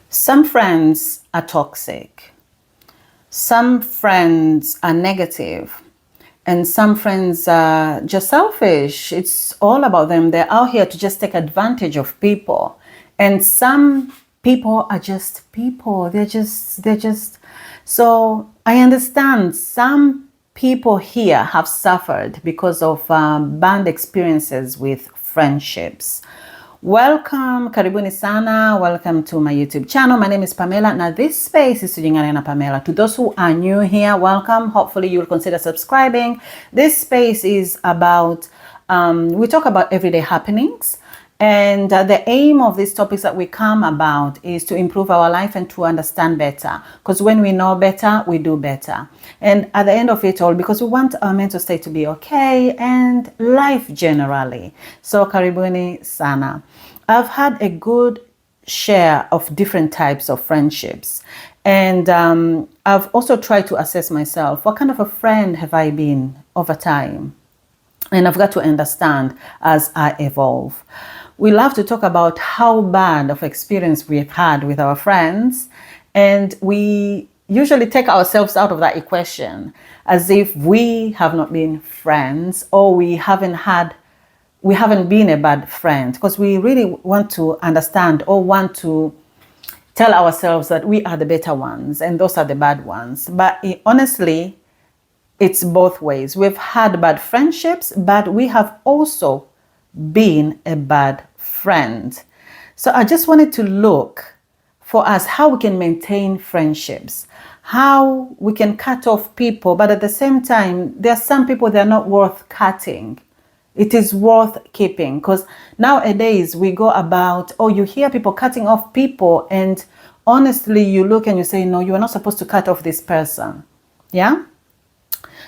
Some friends are toxic, some friends are negative, and some friends are just selfish. It's all about them. They're out here to just take advantage of people. And some people are just people. They're just. So I understand some people here have suffered because of bad experiences with friendships. Welcome, karibuni sana. Welcome to my YouTube channel. My name is Pamela. Now this space is Tujengane na Pamela. To those who are new here, welcome. Hopefully you will consider subscribing. This space is about, we talk about everyday happenings. And the aim of these topics that we come about is to improve our life and to understand better. Because when we know better, we do better. And at the end of it all, because we want our mental state to be okay and life generally. So karibuni sana. I've had a good share of different types of friendships. And I've also tried to assess myself. What kind of a friend have I been over time? And I've got to understand as I evolve. We love to talk about how bad of experience we've had with our friends, and we usually take ourselves out of that equation as if we have not been friends or we haven't been a bad friend, because we really want to understand or want to tell ourselves that we are the better ones and those are the bad ones. But honestly, it's both ways. We've had bad friendships, but we have also been a bad friend. So I just wanted to look for us how we can maintain friendships, how we can cut off people, but at the same time, there are some people that are not worth cutting. It is worth keeping, because nowadays we go about, you hear people cutting off people, and honestly, you look and you say, no, you are not supposed to cut off this person. Yeah?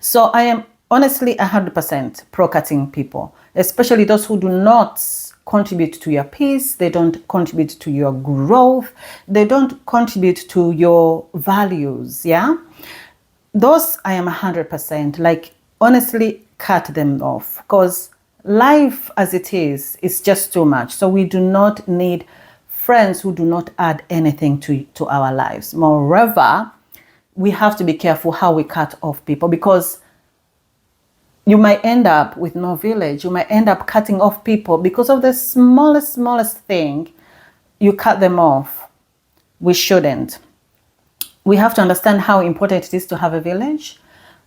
So I am honestly 100% pro-cutting people, especially those who do not contribute to your peace, they don't contribute to your growth, they don't contribute to your values, yeah? Those I am 100%, like, honestly, cut them off, because life as it is just too much. So we do not need friends who do not add anything to our lives. Moreover, we have to be careful how we cut off people, because you might end up with no village. You might end up cutting off people because of the smallest thing. You cut them off. We shouldn't. We have to understand how important it is to have a village.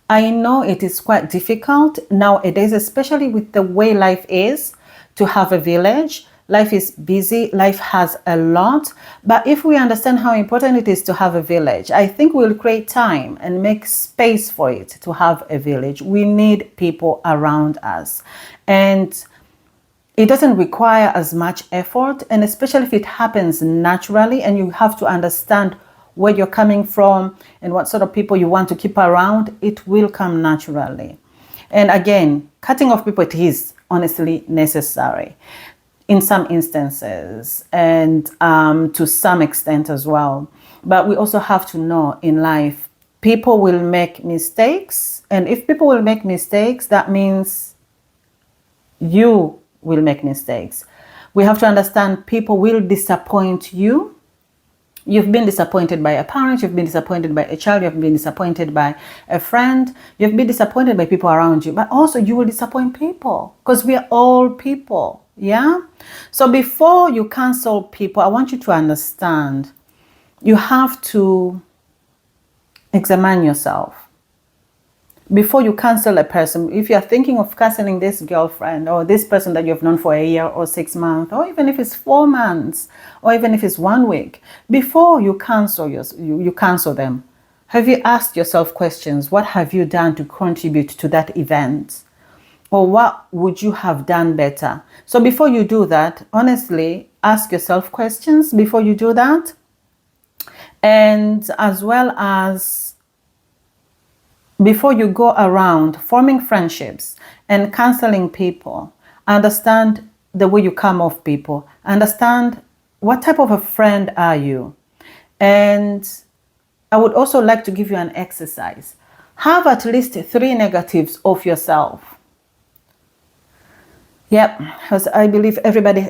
I know it is quite difficult nowadays, especially with the way life is, to have a village. Life is busy, life has a lot, but if we understand how important it is to have a village, I think we'll create time and make space for it to have a village. We need people around us, and it doesn't require as much effort, and especially if it happens naturally, and you have to understand where you're coming from and what sort of people you want to keep around, it will come naturally. And again, cutting off people, it is honestly necessary in some instances, and to some extent as well. But we also have to know in life, people will make mistakes. And if people will make mistakes, that means you will make mistakes. We have to understand people will disappoint you. You've been disappointed by a parent, you've been disappointed by a child, you've been disappointed by a friend, you've been disappointed by people around you, but also you will disappoint people, because we are all people. Yeah? So before you cancel people, I want you to understand, you have to examine yourself. Before you cancel a person, if you're thinking of canceling this girlfriend or this person that you've known for a year or 6 months, or even if it's 4 months, or even if it's 1 week, before you cancel you cancel them, have you asked yourself questions? What have you done to contribute to that event? Or what would you have done better? So before you do that, honestly, ask yourself questions before you do that. And as well as before you go around forming friendships and canceling people, understand the way you come off people. Understand what type of a friend are you. And I would also like to give you an exercise. Have at least 3 negatives of yourself. Yep, because I believe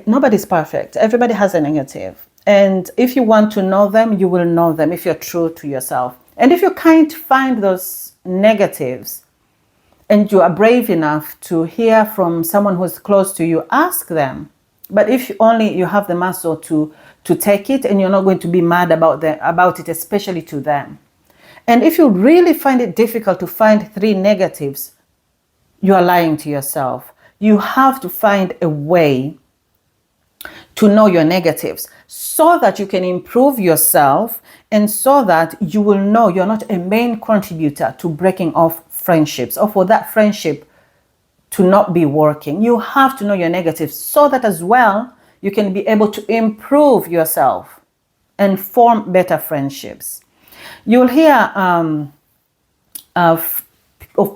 nobody's perfect. Everybody has a negative. And if you want to know them, you will know them if you're true to yourself. And if you can't find those negatives and you are brave enough to hear from someone who's close to you, ask them. But if only you have the muscle to take it, and you're not going to be mad about it, especially to them. And if you really find it difficult to find 3 negatives, you are lying to yourself. You have to find a way to know your negatives so that you can improve yourself, and so that you will know you're not a main contributor to breaking off friendships, or for that friendship to not be working. You have to know your negatives so that as well you can be able to improve yourself and form better friendships. You'll hear of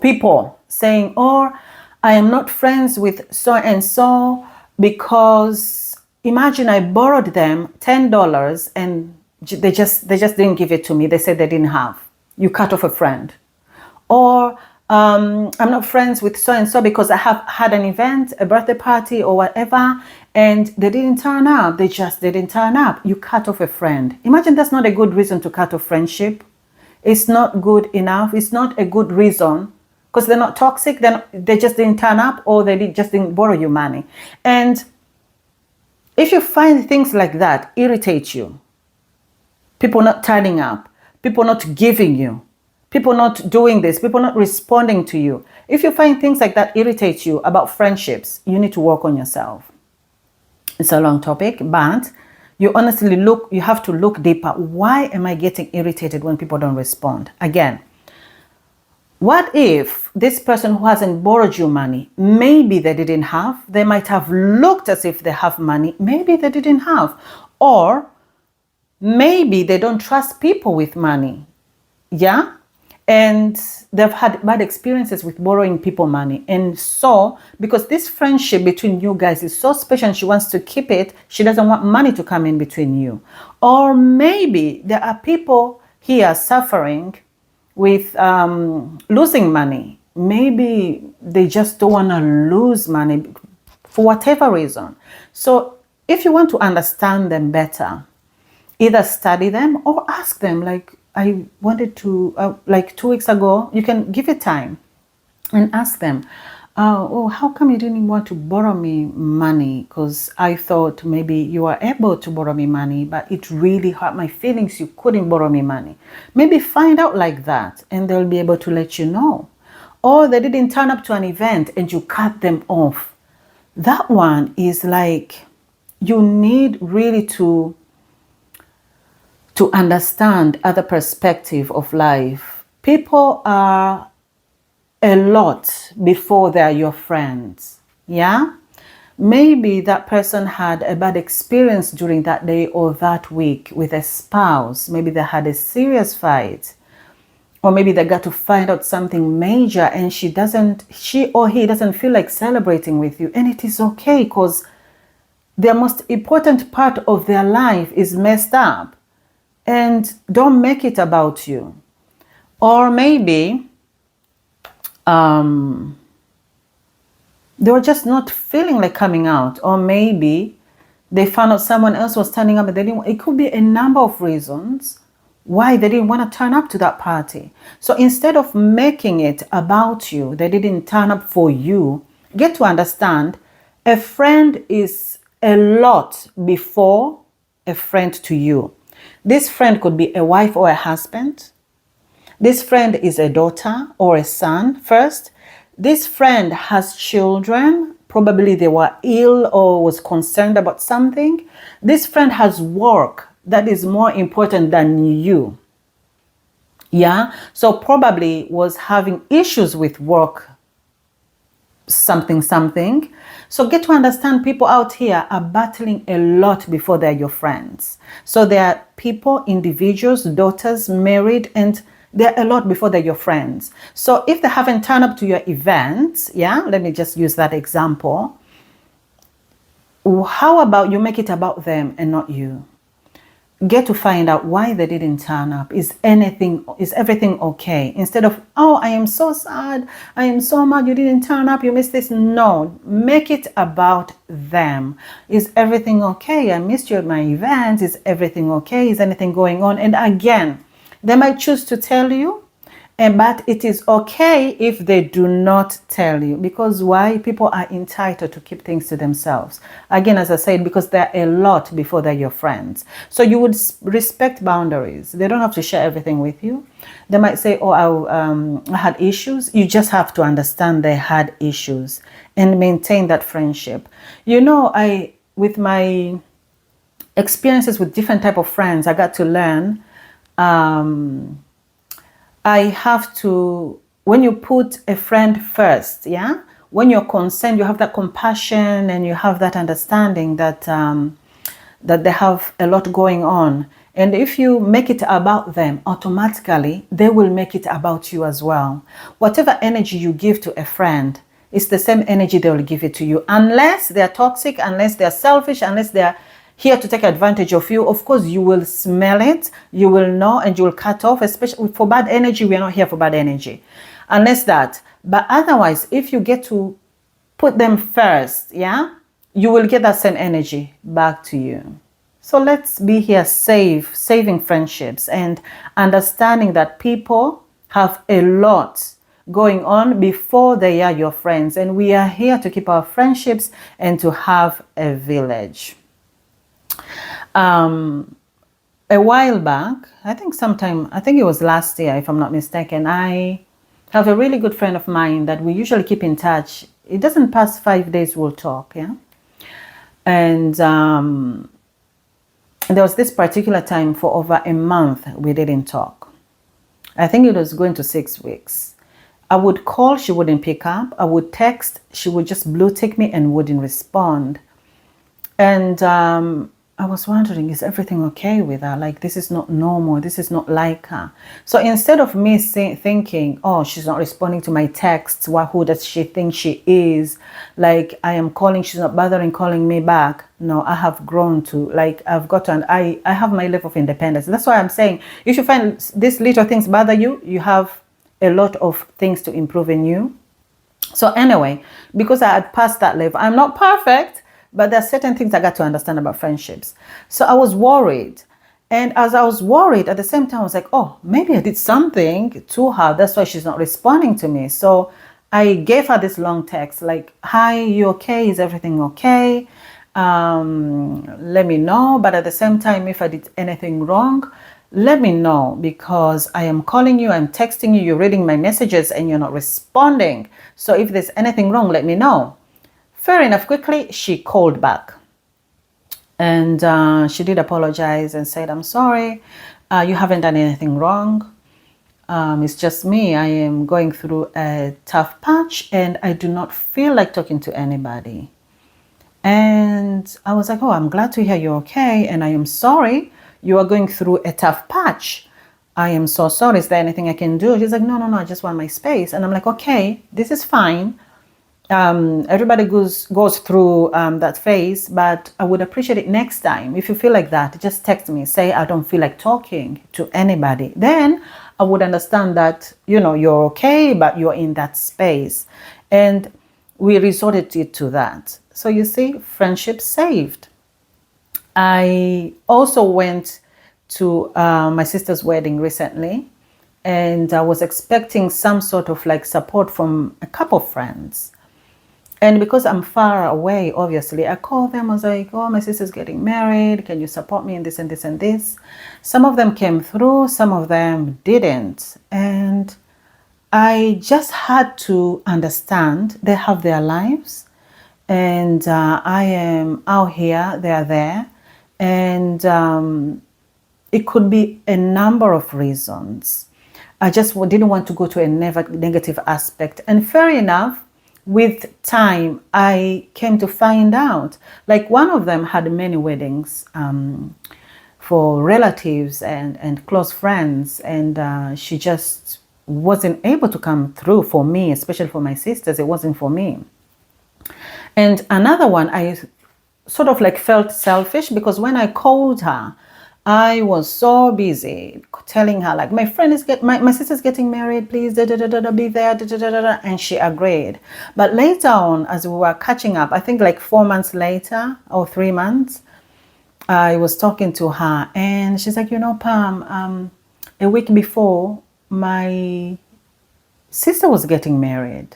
people saying, "Oh, I am not friends with so and so because imagine I borrowed them $10 and they just didn't give it to me. They said they didn't have." You cut off a friend. Or I'm not friends with so and so because I have had an event, a birthday party or whatever, and they didn't turn up. They just didn't turn up. You cut off a friend. Imagine that's not a good reason to cut off friendship. It's not good enough. It's not a good reason, because they're not toxic. They just didn't turn up, or just didn't borrow you money. And if you find things like that irritate you, people not turning up, people not giving you, people not doing this, people not responding to you, if you find things like that irritate you about friendships, you need to work on yourself. It's a long topic, but you have to look deeper. Why am I getting irritated when people don't respond? Again, what if this person who hasn't borrowed you money, maybe they didn't have, they might have looked as if they have money, maybe they didn't have, or maybe they don't trust people with money, yeah? And they've had bad experiences with borrowing people money. And so, because this friendship between you guys is so special and she wants to keep it, she doesn't want money to come in between you. Or maybe there are people here suffering with losing money. Maybe they just don't want to lose money for whatever reason. So if you want to understand them better, either study them or ask them, like I wanted to, like 2 weeks ago, you can give it time and ask them, oh, how come you didn't want to borrow me money? Because I thought maybe you were able to borrow me money, but it really hurt my feelings. You couldn't borrow me money. Maybe find out like that, and they'll be able to let you know. Or they didn't turn up to an event and you cut them off. That one is like, you need really to understand other perspective of life. People are a lot before they're your friends. Yeah? Maybe that person had a bad experience during that day or that week with a spouse. Maybe they had a serious fight. Or maybe they got to find out something major and she or he doesn't feel like celebrating with you. And it is okay, because their most important part of their life is messed up. And don't make it about you. Or maybe they were just not feeling like coming out. Or maybe they found out someone else was turning up and they didn't. It could be a number of reasons why they didn't want to turn up to that party. So instead of making it about you, they didn't turn up for you, get to understand a friend is a lot before a friend to you. This friend could be a wife or a husband. This friend is a daughter or a son first. This friend has children. Probably they were ill or was concerned about something. This friend has work that is more important than you. Yeah? So probably was having issues with work, something. So get to understand, people out here are battling a lot before they're your friends. So there are people, individuals, daughters, married, and they're a lot before they're your friends. So if they haven't turned up to your events, yeah, let me just use that example. How about you make it about them and not you? get to find out why they didn't turn up. Is everything okay? Instead of, oh, I am so sad, I am so mad you didn't turn up, you missed this. No, make it about them. Is everything okay? I missed you at my event. Is everything okay? Is anything going on? And again, they might choose to tell you, but it is okay if they do not tell you. Because why? People are entitled to keep things to themselves. Again, as I said, because they're a lot before they're your friends. So you would respect boundaries. They don't have to share everything with you. They might say, oh, I had issues. You just have to understand they had issues and maintain that friendship. You know, with my experiences with different type of friends, I got to learn I have to, when you put a friend first, yeah, when you're concerned, you have that compassion and you have that understanding that that they have a lot going on. And if you make it about them, automatically they will make it about you as well. Whatever energy you give to a friend, it's the same energy they will give it to you, unless they're toxic, unless they're selfish, unless they're here to take advantage of you. Of course, you will smell it, you will know, and you will cut off. Especially for bad energy, we are not here for bad energy, unless that. But otherwise, if you get to put them first, yeah, you will get that same energy back to you. So let's be here saving friendships and understanding that people have a lot going on before they are your friends, and we are here to keep our friendships and to have a village. A while back, I think it was last year, if I'm not mistaken, I have a really good friend of mine that we usually keep in touch. It doesn't pass 5 days, we'll talk, yeah? And there was this particular time for over a month we didn't talk. I think it was going to 6 weeks. I would call, she wouldn't pick up. I would text, she would just blue tick me and wouldn't respond. And I was wondering, is everything okay with her? Like, this is not normal. This is not like her. So instead of me thinking, oh, she's not responding to my texts, who does she think she is? Like, I am calling, she's not bothering calling me back. No, I have grown to, like, I've gotten, I have my level of independence. That's why I'm saying, if you find these little things bother you, you have a lot of things to improve in you. So anyway, because I had passed that level, I'm not perfect, but there are certain things I got to understand about friendships. So I was worried. And as I was worried, at the same time, I was like, oh, maybe I did something to her. That's why she's not responding to me. So I gave her this long text like, hi, you okay? Is everything okay? Let me know. But at the same time, if I did anything wrong, let me know, because I am calling you, I'm texting you, you're reading my messages and you're not responding. So if there's anything wrong, let me know. Fair enough, quickly, she called back. And she did apologize and said, I'm sorry, you haven't done anything wrong. It's just me. I am going through a tough patch and I do not feel like talking to anybody. And I was like, oh, I'm glad to hear you're okay. And I am sorry you are going through a tough patch. I am so sorry. Is there anything I can do? She's like, no, I just want my space. And I'm like, okay, this is fine. Everybody goes through that phase, but I would appreciate it next time. If you feel like that, just text me, say I don't feel like talking to anybody. Then I would understand that, you're okay, but you're in that space. And we resorted to that. So you see, friendship saved. I also went to my sister's wedding recently, and I was expecting some sort of like support from a couple of friends. And because I'm far away, obviously, I called them. I was like, oh, my sister's getting married. Can you support me in this and this and this? Some of them came through, some of them didn't. And I just had to understand they have their lives. And I am out here, they are there. And it could be a number of reasons. I just didn't want to go to a negative aspect. And fair enough, with time, I came to find out, like one of them had many weddings for relatives and close friends, and she just wasn't able to come through for me, especially for my sisters. It wasn't for me. And another one, I sort of like felt selfish because when I called her, I was so busy telling her, like, my friend is my sister's getting married, please, da, da, da, da, da, be there, da, da, da, da, da, and she agreed. But later on, as we were catching up, I think like 4 months later or 3 months, I was talking to her, and she's like, Pam, a week before, my sister was getting married.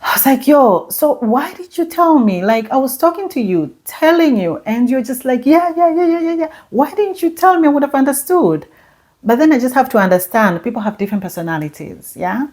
I was like, yo, so why did you tell me? Like, I was talking to you, telling you, and you're just like, yeah, yeah, yeah, yeah, yeah, yeah. Why didn't you tell me? I would have understood. But then I just have to understand people have different personalities, yeah?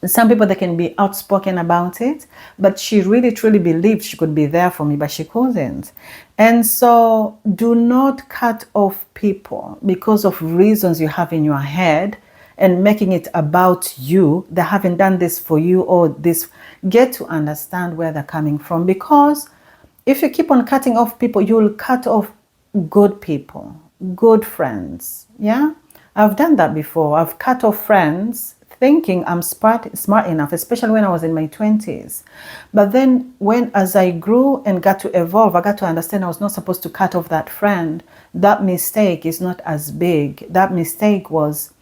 Some people, they can be outspoken about it, but she really truly believed she could be there for me, but she couldn't. And so do not cut off people because of reasons you have in your head and making it about you. They haven't done this for you or this. Get to understand where they're coming from, because if you keep on cutting off people, you'll cut off good people, good friends. Yeah, I've done that before. I've cut off friends thinking I'm smart enough, especially when I was in my 20s. But then as I grew and got to evolve, I got to understand I was not supposed to cut off that friend. That mistake is not as big. That mistake was,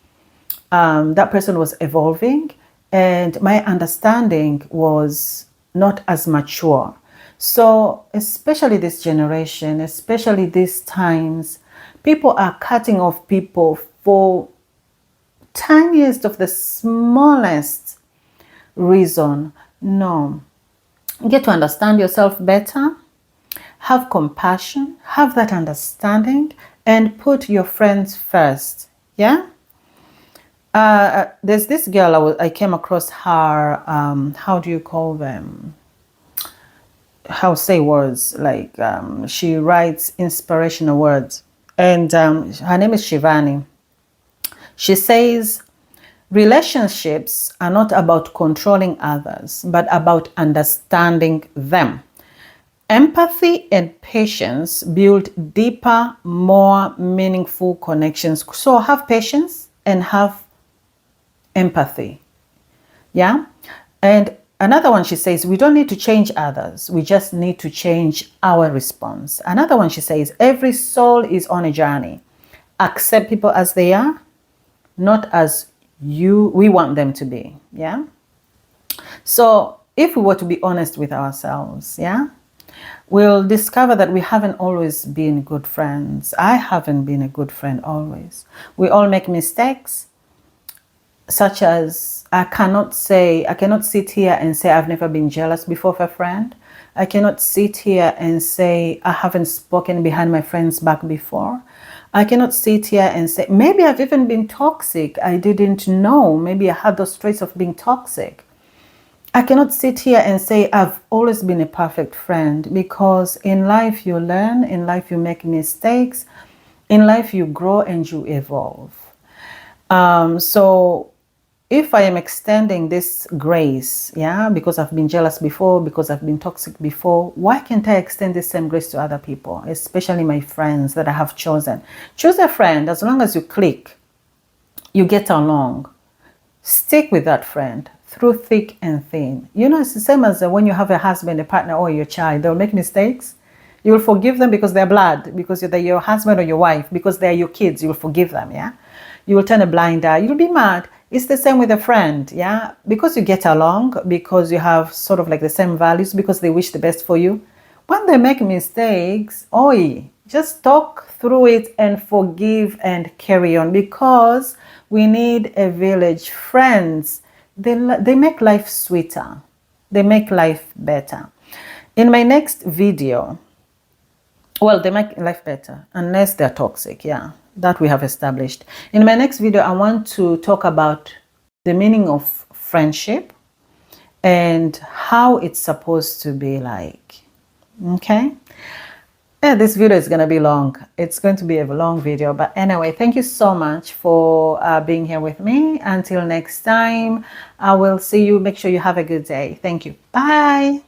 that person was evolving and my understanding was not as mature. So especially this generation, especially these times, people are cutting off people for tiniest of the smallest reason. No. Get to understand yourself better, have compassion, have that understanding, and put your friends first. Yeah. There's this girl, I came across her, how do you call them? How say words, like she writes inspirational words, and her name is Shivani. She says, relationships are not about controlling others, but about understanding them. Empathy and patience build deeper, more meaningful connections. So have patience and have empathy. Yeah. And another one, she says, we don't need to change others. We just need to change our response. Another one, she says, every soul is on a journey. Accept people as they are, not as we want them to be. Yeah. So if we were to be honest with ourselves, yeah, we'll discover that we haven't always been good friends. I haven't been a good friend always. We all make mistakes, such as I cannot sit here and say I've never been jealous before of a friend. I cannot sit here and say I haven't spoken behind my friend's back before. I cannot sit here and say maybe I've even been toxic. I didn't know. Maybe I had those traits of being toxic. I cannot sit here and say I've always been a perfect friend, because in life you learn, in life you make mistakes, in life you grow and you evolve. So if I am extending this grace, yeah, because I've been jealous before, because I've been toxic before, why can't I extend this same grace to other people, especially my friends that I have chosen? Choose a friend, as long as you click, you get along. Stick with that friend through thick and thin. You know, it's the same as when you have a husband, a partner, or your child. They'll make mistakes. You will forgive them because they're blood, because they're your husband or your wife, because they're your kids. You will forgive them, yeah? You will turn a blind eye. You'll be mad. It's the same with a friend, yeah? Because you get along, because you have sort of like the same values, because they wish the best for you. When they make mistakes, just talk through it and forgive and carry on, because we need a village. Friends, they make life sweeter. They make life better. In my next video, well, they make life better, unless they're toxic, yeah. That we have established. In my next video, I want to talk about the meaning of friendship and how it's supposed to be like. Okay? Yeah, this video is going to be long. It's going to be a long video. But anyway, thank you so much for being here with me. Until next time, I will see you. Make sure you have a good day. Thank you. Bye.